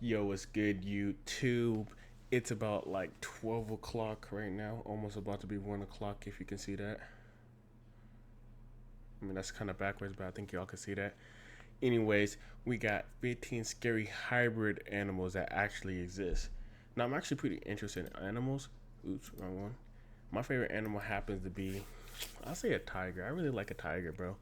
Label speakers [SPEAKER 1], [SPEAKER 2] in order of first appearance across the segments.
[SPEAKER 1] Yo, what's good, YouTube? It's about like 12 o'clock right now, almost about to be 1 o'clock if you can see that. I mean, that's kind of backwards, but I think y'all can see that. Anyways, we got 15 scary hybrid animals that actually exist. Now, I'm actually pretty interested in animals. Oops, wrong one. My favorite animal happens to be, I'll say a tiger. I really like a tiger, bro.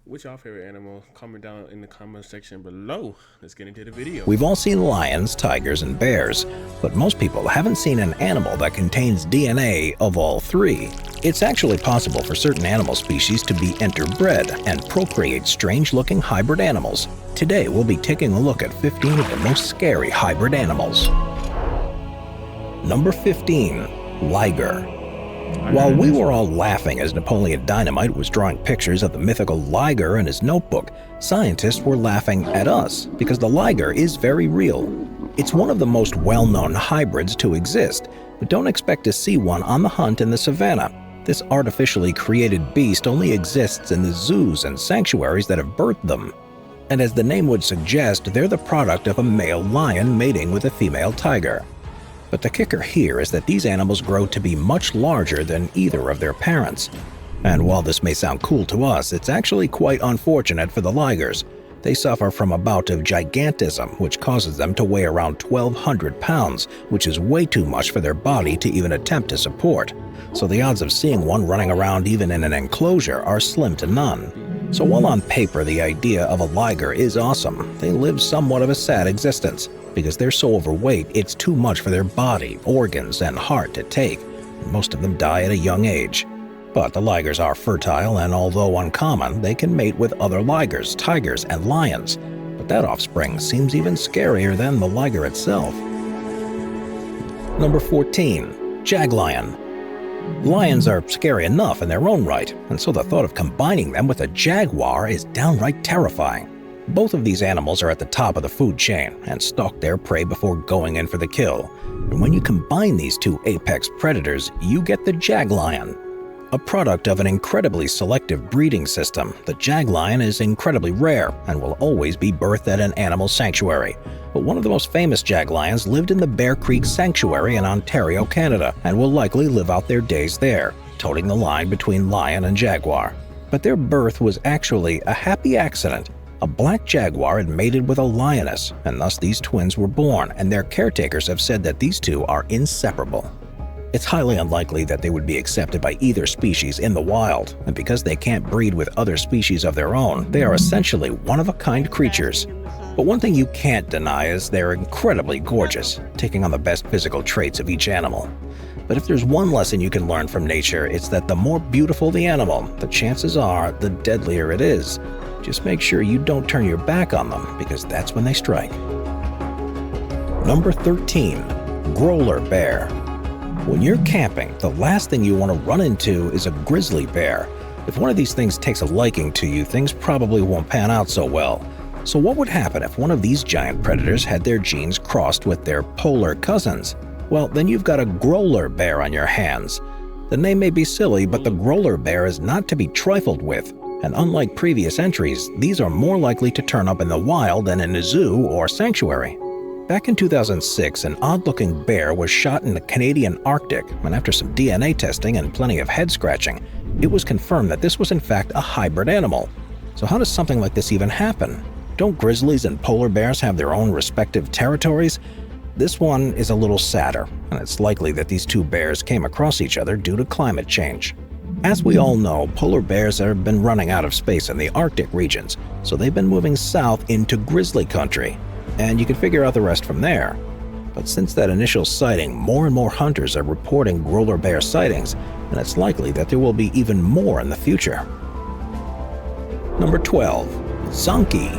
[SPEAKER 1] What's your favorite animal? Comment down in the comment section below. Let's get into the video.
[SPEAKER 2] We've all seen lions, tigers, and bears, but most people haven't seen an animal that contains DNA of all three. It's actually possible for certain animal species to be interbred and procreate strange-looking hybrid animals. Today, we'll be taking a look at 15 of the most scary hybrid animals. Number 15. Liger. While we were all laughing as Napoleon Dynamite was drawing pictures of the mythical liger in his notebook, scientists were laughing at us because the liger is very real. It's one of the most well-known hybrids to exist, but don't expect to see one on the hunt in the savannah. This artificially created beast only exists in the zoos and sanctuaries that have birthed them. And as the name would suggest, they're the product of a male lion mating with a female tiger. But the kicker here is that these animals grow to be much larger than either of their parents. And while this may sound cool to us, it's actually quite unfortunate for the ligers. They suffer from a bout of gigantism, which causes them to weigh around 1,200 pounds, which is way too much for their body to even attempt to support. So the odds of seeing one running around even in an enclosure are slim to none. So while on paper the idea of a liger is awesome, they live somewhat of a sad existence. Because they're so overweight, it's too much for their body, organs, and heart to take. Most of them die at a young age. But the ligers are fertile, and although uncommon, they can mate with other ligers, tigers, and lions. But that offspring seems even scarier than the liger itself. Number 14. Jaglion. Lions are scary enough in their own right, and so the thought of combining them with a jaguar is downright terrifying. Both of these animals are at the top of the food chain and stalk their prey before going in for the kill. And when you combine these two apex predators, you get the jaglion. A product of an incredibly selective breeding system, the jaglion is incredibly rare and will always be birthed at an animal sanctuary. But one of the most famous jaglions lived in the Bear Creek Sanctuary in Ontario, Canada, and will likely live out their days there, toting the line between lion and jaguar. But their birth was actually a happy accident. A black jaguar had mated with a lioness, and thus these twins were born, and their caretakers have said that these two are inseparable. It's highly unlikely that they would be accepted by either species in the wild, and because they can't breed with other species of their own, they are essentially one-of-a-kind creatures. But one thing you can't deny is they're incredibly gorgeous, taking on the best physical traits of each animal. But if there's one lesson you can learn from nature, it's that the more beautiful the animal, the chances are the deadlier it is. Just make sure you don't turn your back on them, because that's when they strike. Number 13. Growler bear. When you're camping, the last thing you want to run into is a grizzly bear. If one of these things takes a liking to you, things probably won't pan out so well. So what would happen if one of these giant predators had their genes crossed with their polar cousins? Well, then you've got a growler bear on your hands. The name may be silly, but the growler bear is not to be trifled with. And unlike previous entries, these are more likely to turn up in the wild than in a zoo or sanctuary. Back in 2006, an odd-looking bear was shot in the Canadian Arctic, and after some DNA testing and plenty of head-scratching, it was confirmed that this was in fact a hybrid animal. So how does something like this even happen? Don't grizzlies and polar bears have their own respective territories? This one is a little sadder, and it's likely that these two bears came across each other due to climate change. As we all know, polar bears have been running out of space in the Arctic regions, so they've been moving south into grizzly country. And you can figure out the rest from there. But since that initial sighting, more and more hunters are reporting growler bear sightings, and it's likely that there will be even more in the future. Number 12. Zonkey.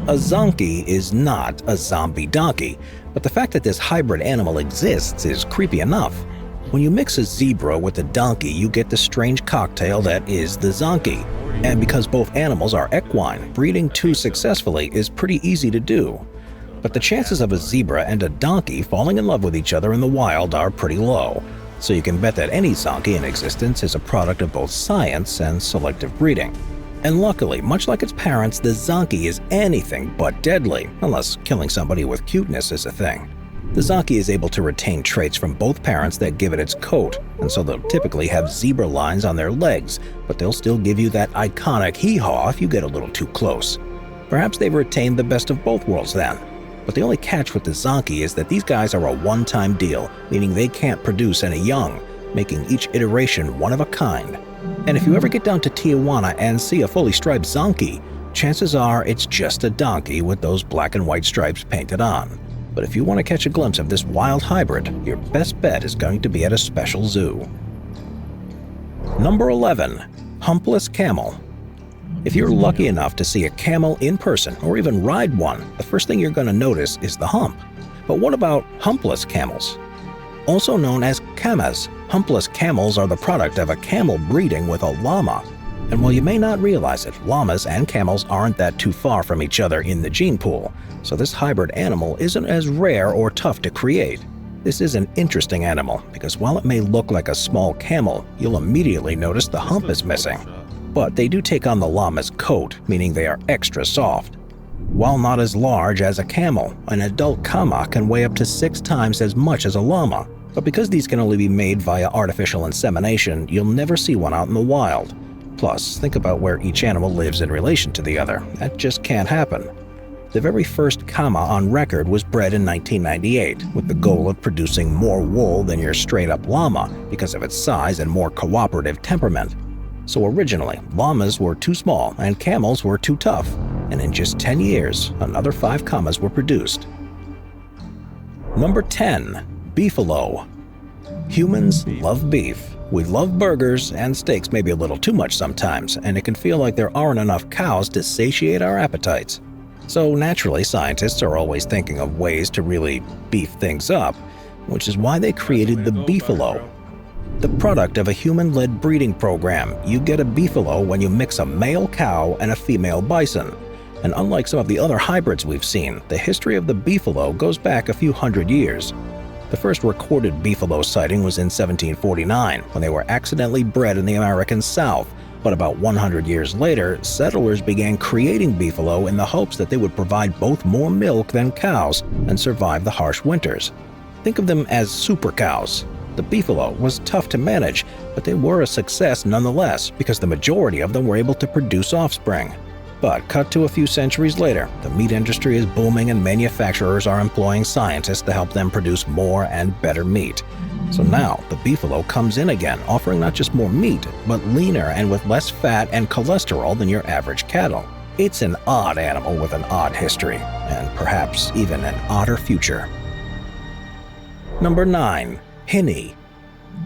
[SPEAKER 2] A zonkey is not a zombie donkey, but the fact that this hybrid animal exists is creepy enough. When you mix a zebra with a donkey, you get the strange cocktail that is the zonkey. And because both animals are equine, breeding two successfully is pretty easy to do. But the chances of a zebra and a donkey falling in love with each other in the wild are pretty low. So you can bet that any zonkey in existence is a product of both science and selective breeding. And luckily, much like its parents, the zonkey is anything but deadly, unless killing somebody with cuteness is a thing. The zonkey is able to retain traits from both parents that give it its coat, and so they'll typically have zebra lines on their legs, but they'll still give you that iconic hee-haw if you get a little too close. Perhaps they've retained the best of both worlds then. But the only catch with the zonkey is that these guys are a one-time deal, meaning they can't produce any young, making each iteration one of a kind. And if you ever get down to Tijuana and see a fully striped zonkey, chances are it's just a donkey with those black and white stripes painted on. But if you want to catch a glimpse of this wild hybrid, your best bet is going to be at a special zoo. Number 11. Humpless Camel. If you're lucky enough to see a camel in person or even ride one, the first thing you're going to notice is the hump. But what about humpless camels? Also known as camas, humpless camels are the product of a camel breeding with a llama. And while you may not realize it, llamas and camels aren't that too far from each other in the gene pool, so this hybrid animal isn't as rare or tough to create. This is an interesting animal because while it may look like a small camel, you'll immediately notice the hump is missing. But they do take on the llama's coat, meaning they are extra soft. While not as large as a camel, an adult cama can weigh up to 6 times as much as a llama. But because these can only be made via artificial insemination, you'll never see one out in the wild. Plus, think about where each animal lives in relation to the other. That just can't happen. The very first cama on record was bred in 1998, with the goal of producing more wool than your straight-up llama because of its size and more cooperative temperament. So originally, llamas were too small and camels were too tough, and in just 10 years, another 5 camas were produced. Number 10. Beefalo. Humans love beef. We love burgers, and steaks may be a little too much sometimes, and it can feel like there aren't enough cows to satiate our appetites. So naturally, scientists are always thinking of ways to really beef things up, which is why they created the beefalo. The product of a human-led breeding program, you get a beefalo when you mix a male cow and a female bison. And unlike some of the other hybrids we've seen, the history of the beefalo goes back a few hundred years. The first recorded beefalo sighting was in 1749, when they were accidentally bred in the American South. But about 100 years later, settlers began creating beefalo in the hopes that they would provide both more milk than cows and survive the harsh winters. Think of them as super cows. The beefalo was tough to manage, but they were a success nonetheless because the majority of them were able to produce offspring. But cut to a few centuries later, the meat industry is booming and manufacturers are employing scientists to help them produce more and better meat. So now, the beefalo comes in again, offering not just more meat, but leaner and with less fat and cholesterol than your average cattle. It's an odd animal with an odd history, and perhaps even an odder future. Number 9. Hinny.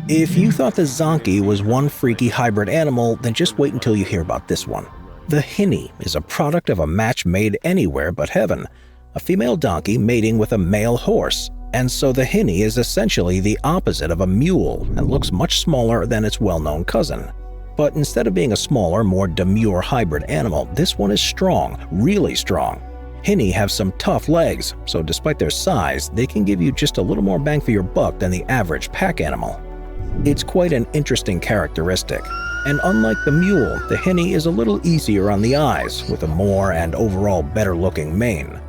[SPEAKER 2] If you thought the zonkey was one freaky hybrid animal, then just wait until you hear about this one. The hinny is a product of a match made anywhere but heaven, a female donkey mating with a male horse, and so the hinny is essentially the opposite of a mule and looks much smaller than its well-known cousin. But instead of being a smaller, more demure hybrid animal, this one is strong, really strong. Hinny have some tough legs, so despite their size, they can give you just a little more bang for your buck than the average pack animal. It's quite an interesting characteristic, and unlike the mule, the hinny is a little easier on the eyes, with a more and overall better-looking mane.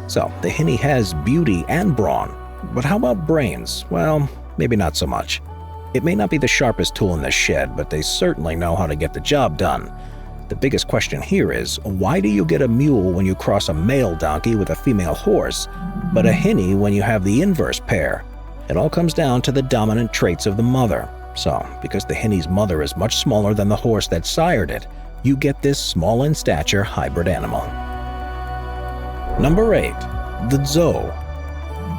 [SPEAKER 2] So, the hinny has beauty and brawn, but how about brains? Well, maybe not so much. It may not be the sharpest tool in the shed, but they certainly know how to get the job done. The biggest question here is, why do you get a mule when you cross a male donkey with a female horse, but a hinny when you have the inverse pair? It all comes down to the dominant traits of the mother. So, because the hinny's mother is much smaller than the horse that sired it, you get this small in stature hybrid animal. Number 8. The zoo.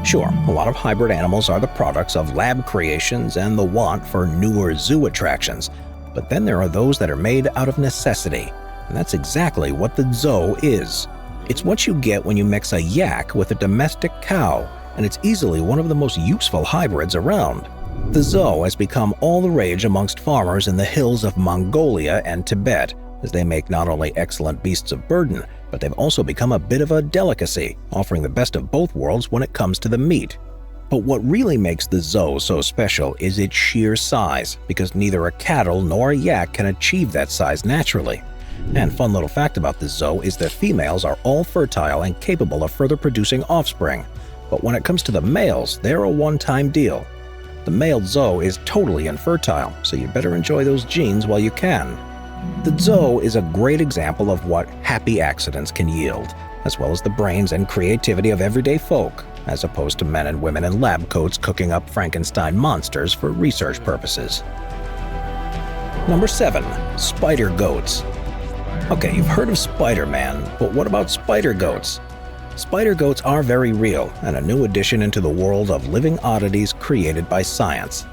[SPEAKER 2] Sure, a lot of hybrid animals are the products of lab creations and the want for newer zoo attractions. But then there are those that are made out of necessity, and that's exactly what the zoo is. It's what you get when you mix a yak with a domestic cow, and it's easily one of the most useful hybrids around. The zoo has become all the rage amongst farmers in the hills of Mongolia and Tibet, as they make not only excellent beasts of burden, but they've also become a bit of a delicacy, offering the best of both worlds when it comes to the meat. But what really makes the zoo so special is its sheer size, because neither a cattle nor a yak can achieve that size naturally. And fun little fact about this zoo is that females are all fertile and capable of further producing offspring. But when it comes to the males, they're a one-time deal. The male zoo is totally infertile, so you better enjoy those genes while you can. The zoo is a great example of what happy accidents can yield, as well as the brains and creativity of everyday folk, as opposed to men and women in lab coats cooking up Frankenstein monsters for research purposes. Number 7. Spider goats. Okay, you've heard of Spider-Man, but what about spider goats? Spider goats are very real and a new addition into the world of living oddities created by science.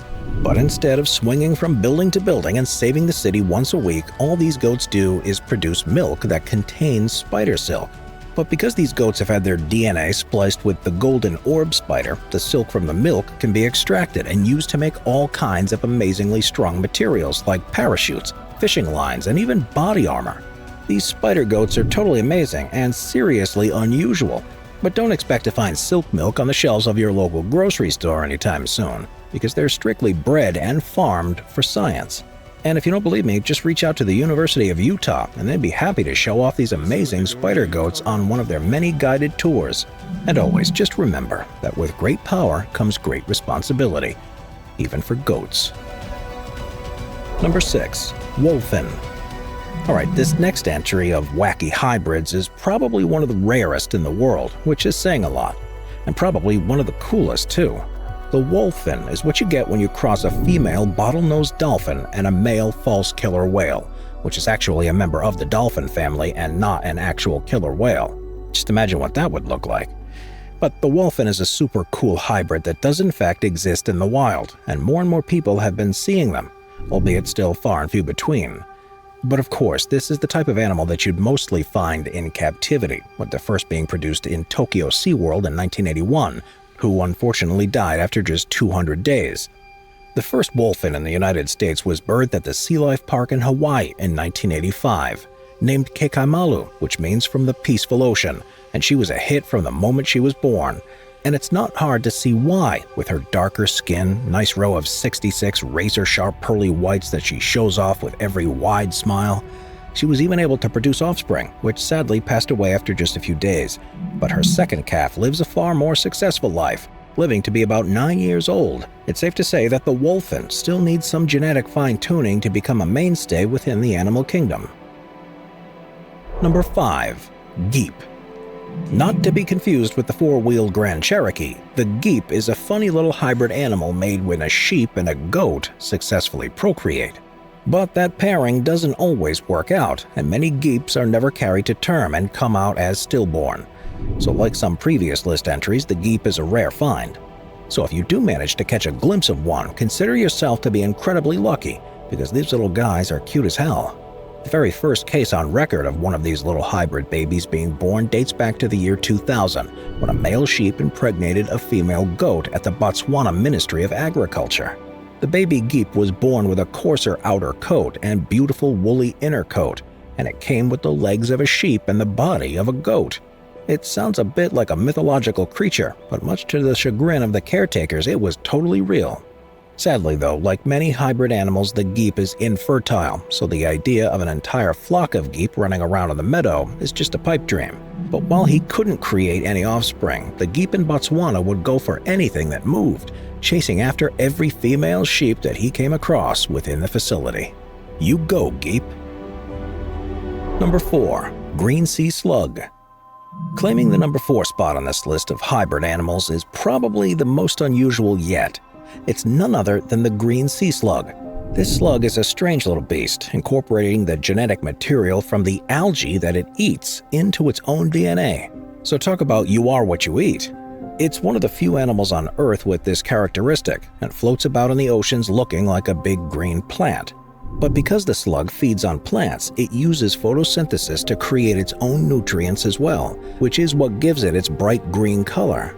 [SPEAKER 2] But instead of swinging from building to building and saving the city once a week, all these goats do is produce milk that contains spider silk. But because these goats have had their DNA spliced with the golden orb spider, the silk from the milk can be extracted and used to make all kinds of amazingly strong materials like parachutes, fishing lines, and even body armor. These spider goats are totally amazing and seriously unusual, but don't expect to find silk milk on the shelves of your local grocery store anytime soon, because they're strictly bred and farmed for science. And if you don't believe me, just reach out to the University of Utah and they'd be happy to show off these amazing spider goats on one of their many guided tours. And always just remember that with great power comes great responsibility, even for goats. Number 6. Wolfen. Alright, this next entry of wacky hybrids is probably one of the rarest in the world, which is saying a lot, and probably one of the coolest too. The wolfen is what you get when you cross a female bottlenose dolphin and a male false killer whale, which is actually a member of the dolphin family and not an actual killer whale. Just imagine what that would look like. But the wolfen is a super cool hybrid that does in fact exist in the wild, and more people have been seeing them, albeit still far and few between. But of course, this is the type of animal that you'd mostly find in captivity, with the first being produced in Tokyo SeaWorld in 1981, who unfortunately died after just 200 days. The first wolfen in the United States was birthed at the Sea Life Park in Hawaii in 1985, named Kekaimalu, which means from the peaceful ocean, and she was a hit from the moment she was born. And it's not hard to see why, with her darker skin, nice row of 66 razor-sharp pearly whites that she shows off with every wide smile. She was even able to produce offspring, which sadly passed away after just a few days. But her second calf lives a far more successful life, living to be about 9 years old. It's safe to say that the wolfen still needs some genetic fine-tuning to become a mainstay within the animal kingdom. Number 5. Geep. Not to be confused with the four-wheeled Grand Cherokee, the geep is a funny little hybrid animal made when a sheep and a goat successfully procreate. But that pairing doesn't always work out, and many geeps are never carried to term and come out as stillborn. So like some previous list entries, the geep is a rare find. So if you do manage to catch a glimpse of one, consider yourself to be incredibly lucky, because these little guys are cute as hell. The very first case on record of one of these little hybrid babies being born dates back to the year 2000, when a male sheep impregnated a female goat at the Botswana Ministry of Agriculture. The baby geep was born with a coarser outer coat and beautiful woolly inner coat, and it came with the legs of a sheep and the body of a goat. It sounds a bit like a mythological creature, but much to the chagrin of the caretakers, it was totally real. Sadly though, like many hybrid animals, the geep is infertile, so the idea of an entire flock of geep running around in the meadow is just a pipe dream. But while he couldn't create any offspring, the geep in Botswana would go for anything that moved, chasing after every female sheep that he came across within the facility. You go, geep. Number 4. Green sea slug. Claiming the number 4 spot on this list of hybrid animals is probably the most unusual yet. It's none other than the green sea slug. This slug is a strange little beast, incorporating the genetic material from the algae that it eats into its own DNA. So talk about you are what you eat. It's one of the few animals on Earth with this characteristic, and floats about in the oceans looking like a big green plant. But because the slug feeds on plants, it uses photosynthesis to create its own nutrients as well, which is what gives it its bright green color.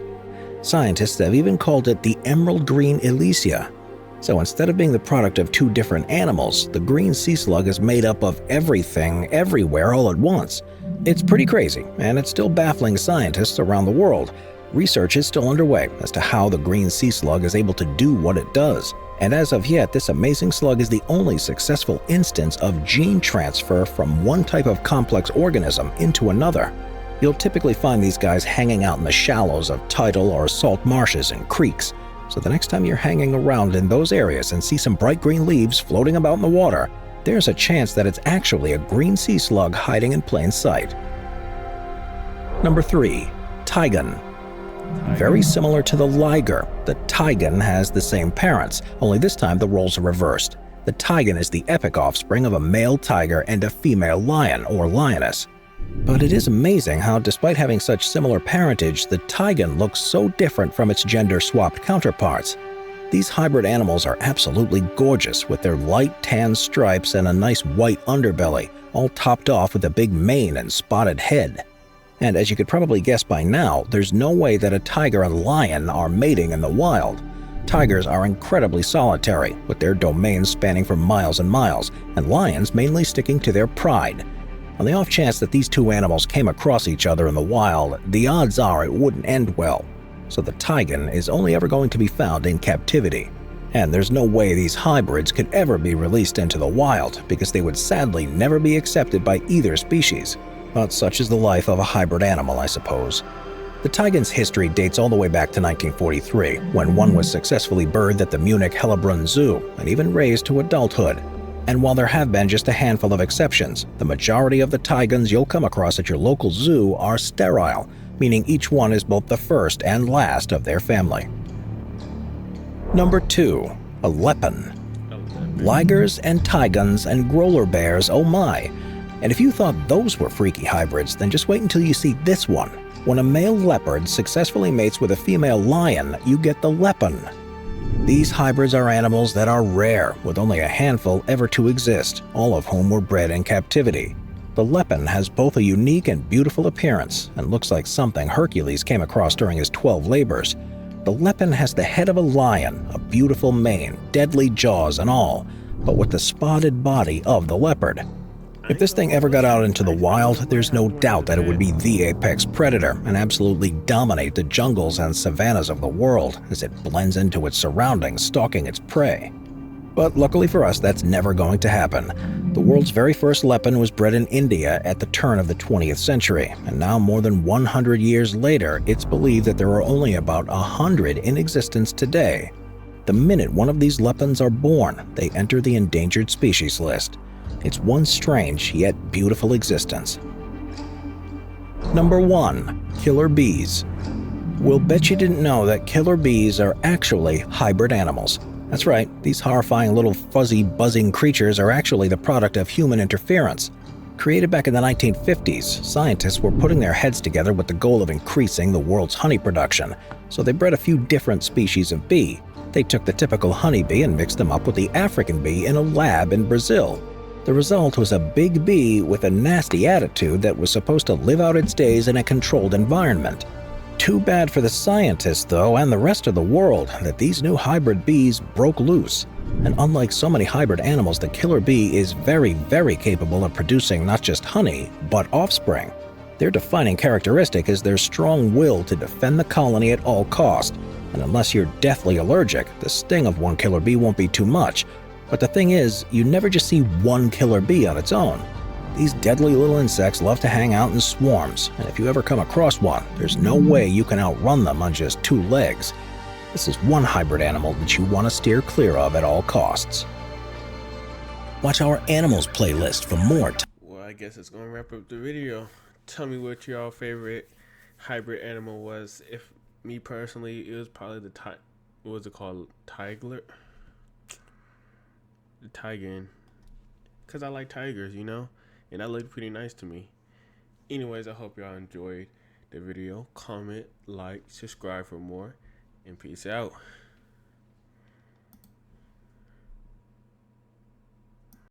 [SPEAKER 2] Scientists have even called it the emerald green Elysia. So instead of being the product of two different animals, the green sea slug is made up of everything, everywhere, all at once. It's pretty crazy, and it's still baffling scientists around the world. Research is still underway as to how the green sea slug is able to do what it does. And as of yet, this amazing slug is the only successful instance of gene transfer from one type of complex organism into another. You'll typically find these guys hanging out in the shallows of tidal or salt marshes and creeks. So the next time you're hanging around in those areas and see some bright green leaves floating about in the water, there's a chance that it's actually a green sea slug hiding in plain sight. Number 3. Taigan. Very similar to the liger, the taigan has the same parents, only this time the roles are reversed. The taigan is the epic offspring of a male tiger and a female lion or lioness. But it is amazing how, despite having such similar parentage, the taigan looks so different from its gender-swapped counterparts. These hybrid animals are absolutely gorgeous, with their light tan stripes and a nice white underbelly, all topped off with a big mane and spotted head. And as you could probably guess by now, there's no way that a tiger and lion are mating in the wild. Tigers are incredibly solitary, with their domains spanning for miles and miles, and lions mainly sticking to their pride. On the off chance that these two animals came across each other in the wild, the odds are it wouldn't end well. So the taigan is only ever going to be found in captivity. And there's no way these hybrids could ever be released into the wild, because they would sadly never be accepted by either species. But such is the life of a hybrid animal, I suppose. The taigan's history dates all the way back to 1943, when one was successfully birthed at the Munich Hellebrunn Zoo and even raised to adulthood. And while there have been just a handful of exceptions, the majority of the taigans you'll come across at your local zoo are sterile, meaning each one is both the first and last of their family. Number 2. A lepin. Ligers and taigans and growler bears, oh my! And if you thought those were freaky hybrids, then just wait until you see this one. When a male leopard successfully mates with a female lion, you get the lepin. These hybrids are animals that are rare, with only a handful ever to exist, all of whom were bred in captivity. The lepin has both a unique and beautiful appearance, and looks like something Hercules came across during his 12 labors. The lepin has the head of a lion, a beautiful mane, deadly jaws and all, but with the spotted body of the leopard. If this thing ever got out into the wild, there's no doubt that it would be the apex predator and absolutely dominate the jungles and savannas of the world as it blends into its surroundings, stalking its prey. But luckily for us, that's never going to happen. The world's very first lepin was bred in India at the turn of the 20th century, and now more than 100 years later, it's believed that there are only about 100 in existence today. The minute one of these lepins are born, they enter the endangered species list. It's one strange yet beautiful existence. Number 1. Killer bees. We'll bet you didn't know that killer bees are actually hybrid animals. That's right, these horrifying little fuzzy, buzzing creatures are actually the product of human interference. Created back in the 1950s, scientists were putting their heads together with the goal of increasing the world's honey production, so they bred a few different species of bee. They took the typical honeybee and mixed them up with the African bee in a lab in Brazil. The result was a big bee with a nasty attitude that was supposed to live out its days in a controlled environment. Too bad for the scientists, though, and the rest of the world, that these new hybrid bees broke loose. And unlike so many hybrid animals, the killer bee is very, very capable of producing not just honey, but offspring. Their defining characteristic is their strong will to defend the colony at all costs. And unless you're deathly allergic, the sting of one killer bee won't be too much. But the thing is, you never just see one killer bee on its own. These deadly little insects love to hang out in swarms, and if you ever come across one, there's no way you can outrun them on just 2 legs. This is one hybrid animal that you want to steer clear of at all costs. Watch our animals playlist for more.
[SPEAKER 1] Well, I guess it's going to wrap up the video. Tell me what your favorite hybrid animal was. If me personally, it was probably what was it called? Tiger? The taigan, because I like tigers, you know, and that looked pretty nice to me. Anyways, I hope y'all enjoyed the video. Comment, like, subscribe for more, and peace out.